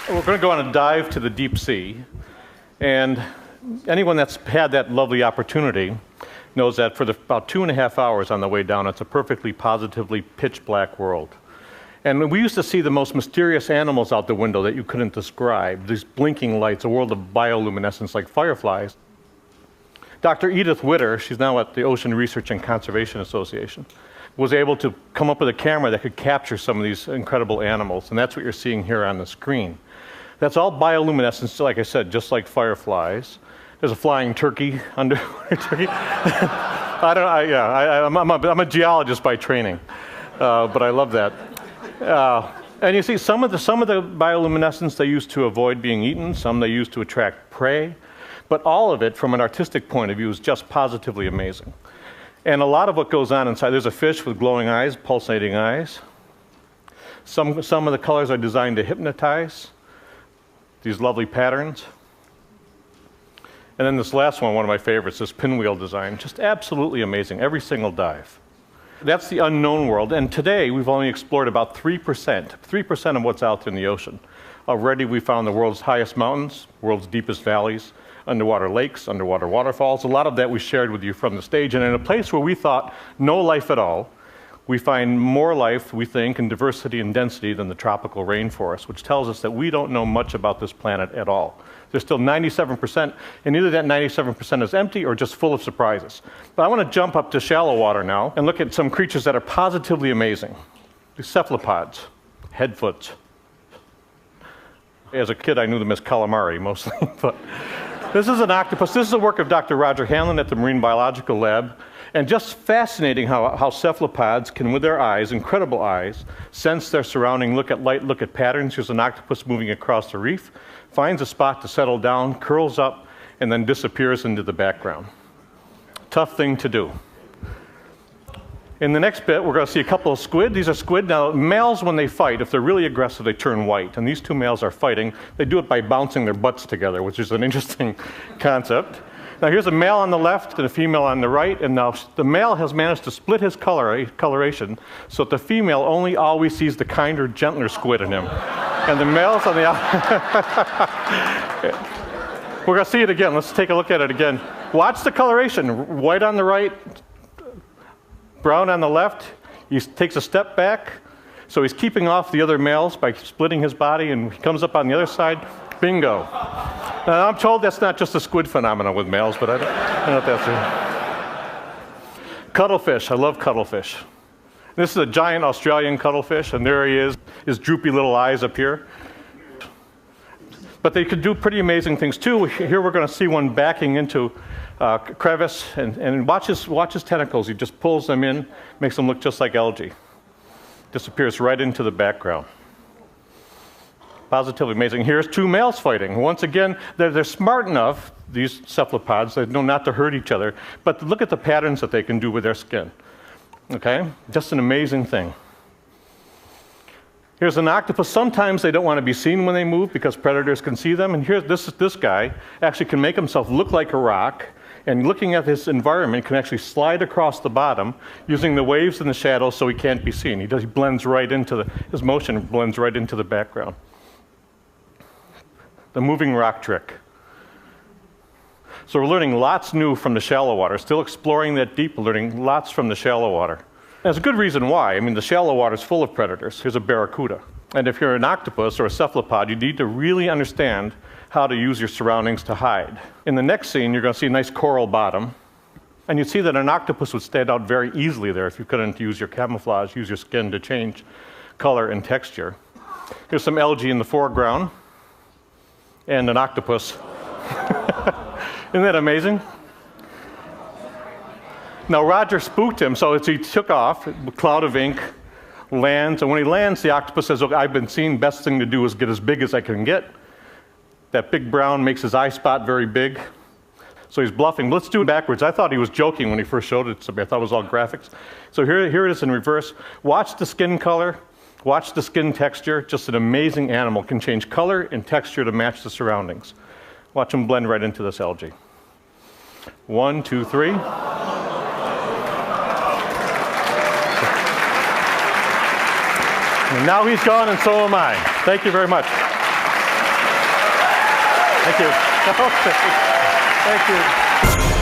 We're going to go on a dive to the deep sea, and anyone that's had that lovely opportunity knows that for about 2.5 hours on the way down, it's a perfectly positively pitch black world. And we used to see the most mysterious animals out the window that you couldn't describe, these blinking lights, a world of bioluminescence like fireflies. Dr. Edith Witter, she's now at the Ocean Research and Conservation Association, was able to come up with a camera that could capture some of these incredible animals, and that's what you're seeing here on the screen. That's all bioluminescence, like I said, just like fireflies. There's a flying turkey under turkey. I'm a geologist by training, but I love that. And you see, some of the bioluminescence they use to avoid being eaten, some they use to attract prey, but all of it, from an artistic point of view, is just positively amazing. And a lot of what goes on inside, there's a fish with glowing eyes, pulsating eyes. Some of the colors are designed to hypnotize. These lovely patterns. And then this last one of my favorites, this pinwheel design, just absolutely amazing, every single dive. That's the unknown world, and today we've only explored about 3% of what's out there in the ocean. Already we found the world's highest mountains, world's deepest valleys, underwater lakes, underwater waterfalls. A lot of that we shared with you from the stage, and in a place where we thought no life at all, we find more life, we think, in diversity and density than the tropical rainforest, which tells us that we don't know much about this planet at all. There's still 97%, and either that 97% is empty or just full of surprises. But I want to jump up to shallow water now and look at some creatures that are positively amazing. These cephalopods, headfoots. As a kid, I knew them as calamari mostly, but this is an octopus. This is the work of Dr. Roger Hanlon at the Marine Biological Lab. And just fascinating how cephalopods can, with their eyes, incredible eyes, sense their surrounding, look at light, look at patterns. Here's an octopus moving across the reef, finds a spot to settle down, curls up, and then disappears into the background. Tough thing to do. In the next bit, we're going to see a couple of squid. These are squid. Now, males, when they fight, if they're really aggressive, they turn white. And these two males are fighting. They do it by bouncing their butts together, which is an interesting concept. Now here's a male on the left and a female on the right, and now the male has managed to split his coloration so that the female only always sees the kinder, gentler squid in him. And the male's on the We're going to see it again. Let's take a look at it again. Watch the coloration. White on the right, brown on the left. He takes a step back, so he's keeping off the other males by splitting his body, and he comes up on the other side. Bingo. Now, I'm told that's not just a squid phenomenon with males, but I don't know if that's it. Cuttlefish. I love cuttlefish. This is a giant Australian cuttlefish, and there he is, his droopy little eyes up here. But they could do pretty amazing things too. Here we're going to see one backing into a crevice, and watch his tentacles. He just pulls them in, makes them look just like algae. Disappears right into the background. Positively amazing. Here's two males fighting. Once again, they're smart enough, these cephalopods, they know not to hurt each other, but look at the patterns that they can do with their skin. Okay? Just an amazing thing. Here's an octopus. Sometimes they don't want to be seen when they move because predators can see them. And here's this guy actually can make himself look like a rock, and looking at his environment can actually slide across the bottom using the waves and the shadows so he can't be seen. He blends right into his motion blends right into the background. The moving rock trick. So we're learning lots new from the shallow water, still exploring that deep, learning lots from the shallow water. There's a good reason why. I mean, the shallow water is full of predators. Here's a barracuda. And if you're an octopus or a cephalopod, you need to really understand how to use your surroundings to hide. In the next scene, you're going to see a nice coral bottom. And you'd see that an octopus would stand out very easily there if you couldn't use your camouflage, use your skin to change color and texture. Here's some algae in the foreground. And an octopus. Isn't that amazing? Now Roger spooked him, so he took off, a cloud of ink, lands, and when he lands, the octopus says, "Look, I've been seen, best thing to do is get as big as I can get." That big brown makes his eye spot very big. So he's bluffing. Let's do it backwards. I thought he was joking when he first showed it to me. I thought it was all graphics. So here it is in reverse. Watch the skin color. Watch the skin texture. Just an amazing animal. Can change color and texture to match the surroundings. Watch him blend right into this algae. 1, 2, 3. And now he's gone, and so am I. Thank you very much. Thank you. Thank you.